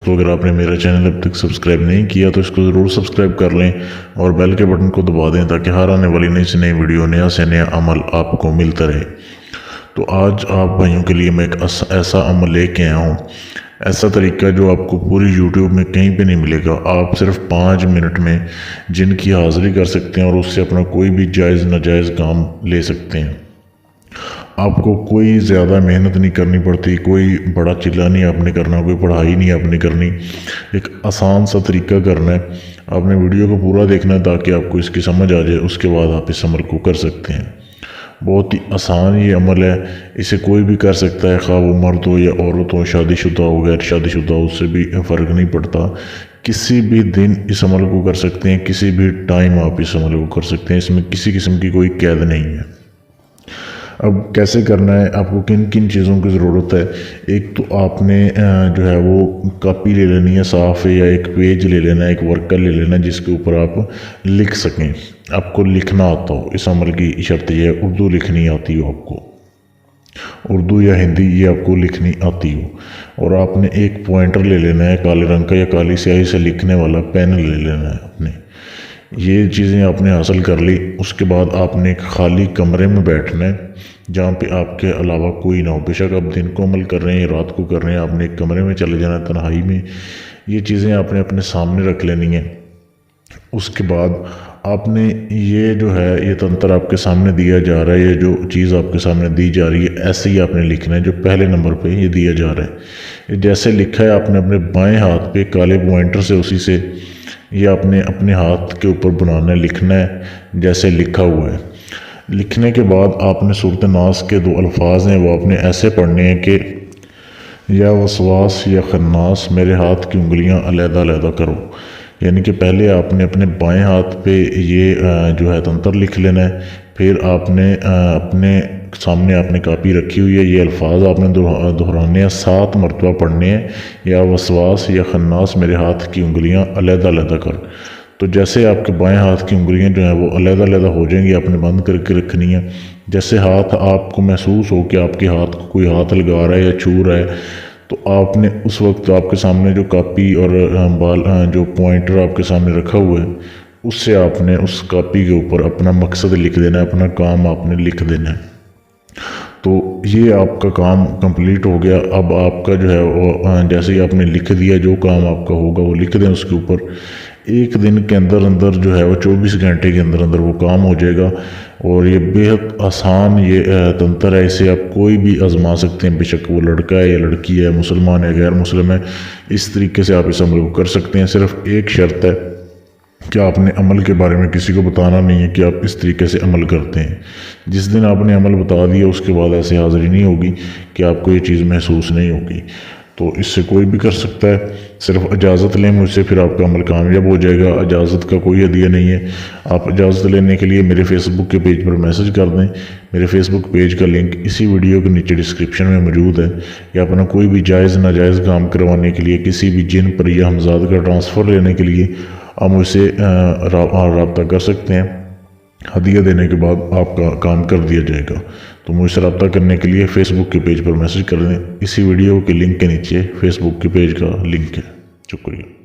تو اگر آپ نے میرا چینل اب تک سبسکرائب نہیں کیا تو اس کو ضرور سبسکرائب کر لیں اور بیل کے بٹن کو دبا دیں تاکہ ہر آنے والی نئی سے نئی ویڈیو نیا سے نیا عمل آپ کو ملتا رہے۔ تو آج آپ بھائیوں کے لیے میں ایک ایسا عمل لے کے آیا ہوں، ایسا طریقہ جو آپ کو پوری یوٹیوب میں کہیں پہ نہیں ملے گا۔ آپ صرف 5 منٹ میں جن کی حاضری کر سکتے ہیں اور اس سے اپنا کوئی بھی جائز ناجائز کام لے سکتے ہیں۔ آپ کو کوئی زیادہ محنت نہیں کرنی پڑتی، کوئی بڑا چلا نہیں آپ نے کرنا، کوئی پڑھائی نہیں آپ نے کرنی، ایک آسان سا طریقہ کرنا ہے۔ آپ نے ویڈیو کو پورا دیکھنا ہے تاکہ آپ کو اس کی سمجھ آ جائے، اس کے بعد آپ اس عمل کو کر سکتے ہیں۔ بہت ہی آسان یہ عمل ہے، اسے کوئی بھی کر سکتا ہے، خواہ وہ مرد ہو یا عورت ہو، شادی شدہ ہو غیر شادی شدہ ہو، اس سے بھی فرق نہیں پڑتا۔ کسی بھی دن اس عمل کو کر سکتے ہیں، کسی بھی ٹائم آپ اس عمل کو کر سکتے ہیں، اس میں کسی قسم کی کوئی قید نہیں ہے۔ اب کیسے کرنا ہے، آپ کو کن کن چیزوں کی ضرورت ہے؟ ایک تو آپ نے جو ہے وہ کاپی لے لینی ہے صاف، یا ایک پیج لے لینا ہے، ایک ورکر لے لینا ہے جس کے اوپر آپ لکھ سکیں، آپ کو لکھنا آتا ہو۔ اس عمل کی شرط یہ ہے اردو لکھنی آتی ہو آپ کو، اردو یا ہندی یہ آپ کو لکھنی آتی ہو۔ اور آپ نے ایک پوائنٹر لے لینا ہے کالے رنگ کا، یا کالی سیاہی سے لکھنے والا پین لے لینا ہے اپنے۔ یہ چیزیں آپ نے حاصل کر لی، اس کے بعد آپ نے ایک خالی کمرے میں بیٹھنا ہے جہاں پہ آپ کے علاوہ کوئی نہ ہو۔ بے شک آپ دن کو عمل کر رہے ہیں یا رات کو کر رہے ہیں، آپ نے ایک کمرے میں چلے جانا ہے تنہائی میں۔ یہ چیزیں آپ نے اپنے سامنے رکھ لینی ہیں۔ اس کے بعد آپ نے یہ جو ہے یہ تنتر آپ کے سامنے دیا جا رہا ہے، یہ جو چیز آپ کے سامنے دی جا رہی ہے ایسے ہی آپ نے لکھنا ہے جو پہلے نمبر پہ یہ دیا جا رہا ہے۔ جیسے لکھا ہے آپ نے اپنے بائیں ہاتھ پہ کالے پوائنٹر سے اسی سے یہ آپ نے اپنے ہاتھ کے اوپر بنانا ہے، لکھنا ہے جیسے لکھا ہوا ہے۔ لکھنے کے بعد آپ نے سورۃ ناس کے 2 الفاظ ہیں وہ آپ نے ایسے پڑھنے ہیں کہ یا وسواس یا خناس میرے ہاتھ کی انگلیاں علیحدہ علیحدہ کرو۔ یعنی کہ پہلے آپ نے اپنے بائیں ہاتھ پہ یہ جو ہے تنتر لکھ لینا ہے، پھر آپ نے اپنے سامنے آپ نے کاپی رکھی ہوئی ہے، یہ الفاظ آپ نے دہرانے ہیں، 7 مرتبہ پڑھنے ہیں، یا وسواس یا خناس میرے ہاتھ کی انگلیاں علیحدہ علیحدہ کر۔ تو جیسے آپ کے بائیں ہاتھ کی انگلیاں جو ہیں وہ علیحدہ علیحدہ ہو جائیں گی، آپ نے بند کر کے رکھنی ہے۔ جیسے ہاتھ آپ کو محسوس ہو کہ آپ کے ہاتھ کو کوئی ہاتھ لگا رہا ہے یا چھو رہا ہے، تو آپ نے اس وقت آپ کے سامنے جو کاپی اور جو پوائنٹر آپ کے سامنے رکھا ہوا ہے اس سے آپ نے اس کاپی کے اوپر اپنا مقصد لکھ دینا ہے، اپنا کام آپ نے لکھ دینا ہے۔ تو یہ آپ کا کام کمپلیٹ ہو گیا۔ اب آپ کا جو ہے وہ جیسے ہی آپ نے لکھ دیا جو کام آپ کا ہوگا وہ لکھ دیں اس کے اوپر، ایک دن کے اندر اندر جو ہے وہ 24 گھنٹے کے اندر اندر وہ کام ہو جائے گا۔ اور یہ بہت آسان یہ تنتر ہے، اسے آپ کوئی بھی آزما سکتے ہیں، بے شک وہ لڑکا ہے یا لڑکی ہے، مسلمان ہے غیر مسلم ہے، اس طریقے سے آپ اس عمل کو کر سکتے ہیں۔ صرف ایک شرط ہے کہ آپ نے عمل کے بارے میں کسی کو بتانا نہیں ہے کہ آپ اس طریقے سے عمل کرتے ہیں۔ جس دن آپ نے عمل بتا دیا اس کے بعد ایسے حاضری نہیں ہوگی کہ آپ کو یہ چیز محسوس نہیں ہوگی۔ تو اس سے کوئی بھی کر سکتا ہے، صرف اجازت لیں مجھ سے، پھر آپ کا عمل کامیاب ہو جائے گا۔ اجازت کا کوئی ہدیہ نہیں ہے، آپ اجازت لینے کے لیے میرے فیس بک کے پیج پر میسج کر دیں۔ میرے فیس بک پیج کا لنک اسی ویڈیو کے نیچے ڈسکرپشن میں موجود ہے۔ یا اپنا کوئی بھی جائز ناجائز کام کروانے کے لیے، کسی بھی جن پر یا ہمزاد کا ٹرانسفر لینے کے لیے آپ مجھ سے رابطہ کر سکتے ہیں۔ ہدیہ دینے کے بعد آپ کا کام کر دیا جائے گا۔ تو مجھ سے رابطہ کرنے کے لیے فیس بک کے پیج پر میسج کر دیں، اسی ویڈیو کے لنک کے نیچے فیس بک کے پیج کا لنک ہے۔ شکریہ۔